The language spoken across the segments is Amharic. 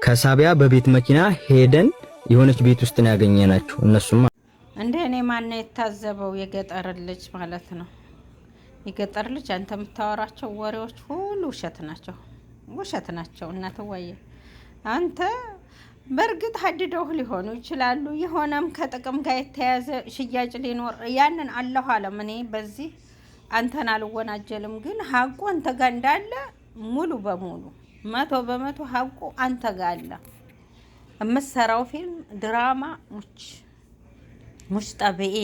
ከሳቢያ በቤት መኪና ሄደን የሆነች ቤት ውስጥ ነው ያገኘናቸው። እነሱም እንደ እኔ ማን የታዘበው የገጠር ልጅ ማለት ነው። የገጠር ልጅ አንተ የምታወራቸው ወሬዎች ሁሉ ውሸት ናቸው። እናትዋዬ አንተ በእርግጥ ሀድደው ሊሆኑ ይችላሉ። የሆነም ከጥቅም ጋር የተያዘ ሽያጭ ሊኖር ያንን አላሁ አለም። እኔ በዚህ አንተን አልወናጀልም፣ ግን ሀቁ አንተ ጋር እንዳለ ሙሉ በሙሉ 100% ሀቁ አንተ ጋር አለ። የምትሰራው ፊልም ድራማ ሙሽ ጠብኤ።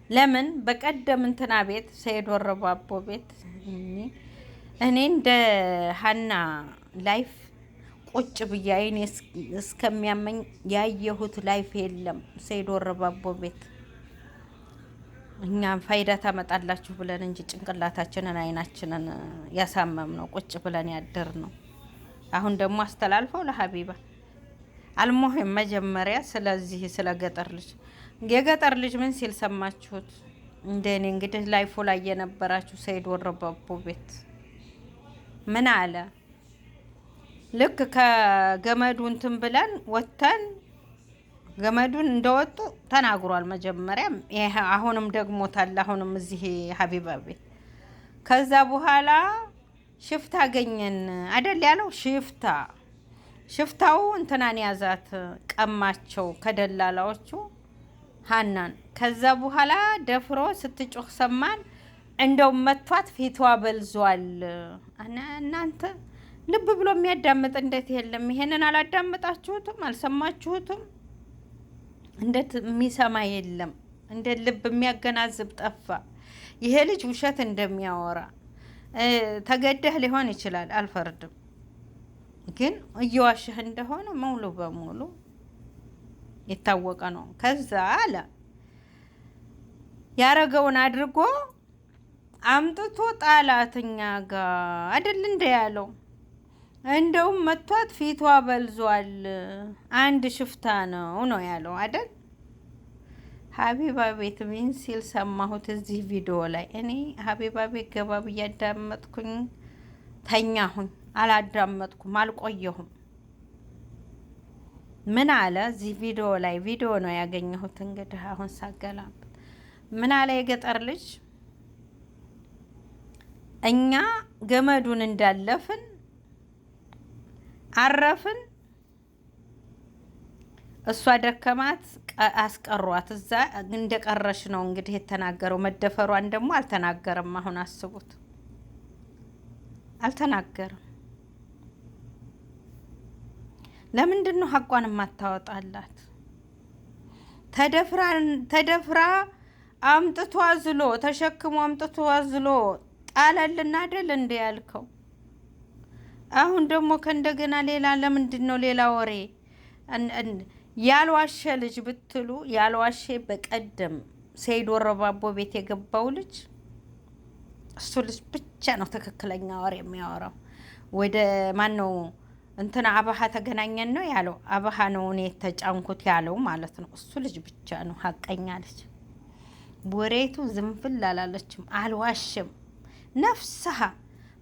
ለምን በቀደም እንትና ቤት ሰይድ ወረባቦ ቤት እኔ እንደ ሀና ላይፍ ቁጭ ብዬ አይኔ እስከሚያመኝ ያየሁት ላይፍ የለም። ሰይድ ወረባቦ ቤት እኛም ፋይዳ ታመጣላችሁ ብለን እንጂ ጭንቅላታችንን አይናችንን ያሳመም ነው ቁጭ ብለን ያደር ነው። አሁን ደግሞ አስተላልፈው ለሀቢባ አልሞህም። መጀመሪያ ስለዚህ ስለ ገጠር ልጅ የገጠር ልጅ ምን ሲል ሰማችሁት? እንደኔ እንግዲህ ላይፉ ላይ የነበራችሁ ሰይድ ወረባቦ ቤት ምን አለ? ልክ ከገመዱ እንትን ብለን ወተን ገመዱን እንደወጡ ተናግሯል። መጀመሪያም አሁንም ደግሞታል። አሁንም እዚህ ሀቢባ ቤት ከዛ በኋላ ሽፍታ አገኘን አይደል ያለው። ሽፍታው እንትናን ያዛት ቀማቸው ከደላላዎቹ ሀናን። ከዛ በኋላ ደፍሮ ስትጮህ ሰማን። እንደው መቷት ፊቷ በልዟል። እናንተ ልብ ብሎ የሚያዳምጥ እንዴት የለም? ይሄንን አላዳመጣችሁትም? አልሰማችሁትም? እንዴት የሚሰማ የለም? እንዴት ልብ የሚያገናዝብ ጠፋ? ይሄ ልጅ ውሸት እንደሚያወራ ተገደህ ሊሆን ይችላል፣ አልፈርድም። ግን እየዋሸህ እንደሆነ ሙሉ በሙሉ የታወቀ ነው። ከዛ አለ ያረገውን አድርጎ አምጥቶ ጣላትኛ ጋር አይደል እንደ ያለው። እንደውም መቷት ፊቷ በልዟል፣ አንድ ሽፍታ ነው ያለው አይደል። ሀቢባ ቤት ምን ሲል ሰማሁት እዚህ ቪዲዮ ላይ። እኔ ሀቢባ ቤት ገባ ብዬ አዳመጥኩኝ፣ ተኛሁኝ። አላዳመጥኩም፣ አልቆየሁም። ምን አለ እዚህ ቪዲዮ ላይ? ቪዲዮ ነው ያገኘሁት። እንግዲህ አሁን ሳገላበት ምን አለ? የገጠር ልጅ እኛ ገመዱን እንዳለፍን አረፍን፣ እሷ ደከማት፣ አስቀሯት። እዛ እንደቀረሽ ነው እንግዲህ የተናገረው። መደፈሯን ደግሞ አልተናገረም። አሁን አስቡት፣ አልተናገረም። ለምንድን ነው ሀቋን የማታወጣላት? ተደፍራ አምጥቶ አዝሎ ተሸክሞ አምጥቶ አዝሎ ጣለልና አይደል እንደ ያልከው። አሁን ደግሞ ከእንደገና ሌላ ለምንድን ነው ሌላ ወሬ? ያልዋሸ ልጅ ብትሉ ያልዋሸ በቀደም ሰይድ ወረባቦ ቤት የገባው ልጅ እሱ ልጅ ብቻ ነው ትክክለኛ ወሬ የሚያወራው። ወደ ማን ነው እንትና አባሃ ተገናኘን ነው ያለው። አባሃ ነው እኔ ተጫንኩት ያለው ማለት ነው። እሱ ልጅ ብቻ ነው ሀቀኛ ልጅ። ወሬቱ ዝንፍል አላለችም፣ አልዋሽም። ነፍስሃ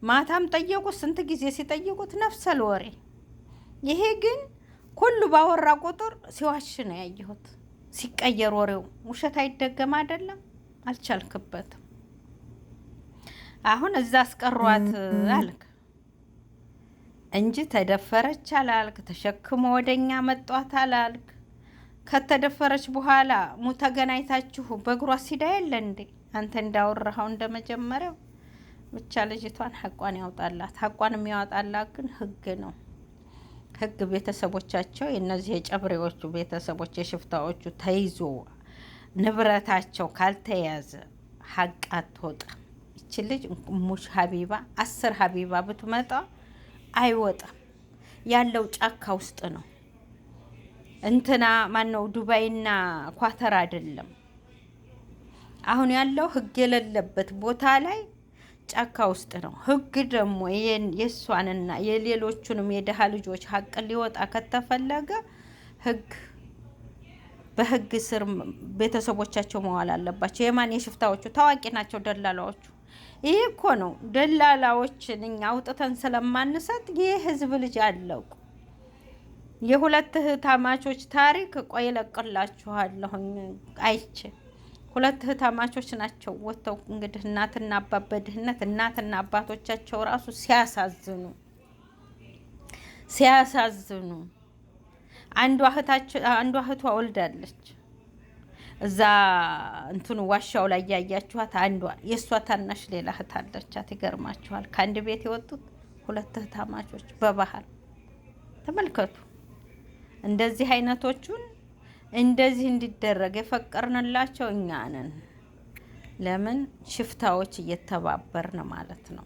ማታም ጠየቁት፣ ስንት ጊዜ ሲጠይቁት ነፍሰል ወሬ። ይሄ ግን ሁሉ ባወራ ቁጥር ሲዋሽ ነው ያየሁት። ሲቀየር ወሬው ውሸት አይደገም አይደለም። አልቻልክበትም። አሁን እዛ አስቀሯት አልክ እንጂ ተደፈረች አላልክ። ተሸክሞ ወደኛ መጧት አላልክ። ከተደፈረች በኋላ ተገናኝታችሁ በእግሯ ሲዳ የለ እንዴ? አንተ እንዳወራኸው እንደመጀመሪያው ብቻ ልጅቷን ሀቋን ያውጣላት። ሀቋን የሚያወጣላት ግን ህግ ነው። ህግ ቤተሰቦቻቸው የነዚህ የጨብሬዎቹ ቤተሰቦች የሽፍታዎቹ ተይዞ ንብረታቸው ካልተያዘ ሀቅ አትወጣም። ይች ልጅ ሙሽ ሀቢባ 10 ሀቢባ ብትመጣ አይወጣም። ያለው ጫካ ውስጥ ነው። እንትና ማነው ዱባይና ኳተር አይደለም። አሁን ያለው ህግ የሌለበት ቦታ ላይ ጫካ ውስጥ ነው። ህግ ደግሞ የእሷንና የሌሎቹንም የደሃ ልጆች ሀቅ ሊወጣ ከተፈለገ ህግ በህግ ስር ቤተሰቦቻቸው መዋል አለባቸው። የማን የሽፍታዎቹ ታዋቂ ናቸው ደላላዎቹ። ይሄ እኮ ነው ደላላዎችን እኛ አውጥተን ስለማንሰጥ ይህ ህዝብ ልጅ አለቁ። የሁለት እህታማቾች ታሪክ ቆይ እለቅላችኋለሁኝ አይቼ። ሁለት እህታማቾች ናቸው ወጥተው እንግዲህ እናትና አባት በድህነት እናትና አባቶቻቸው ራሱ ሲያሳዝኑ አንዷ እህቷ ወልዳለች። እዛ እንትኑ ዋሻው ላይ ያያችኋት አንዷ የእሷ ታናሽ ሌላ እህት አለቻት። ይገርማችኋል። ከአንድ ቤት የወጡት ሁለት እህታማቾች በባህል ተመልከቱ። እንደዚህ አይነቶቹን እንደዚህ እንዲደረግ የፈቀርንላቸው እኛ ነን። ለምን ሽፍታዎች እየተባበርን ማለት ነው።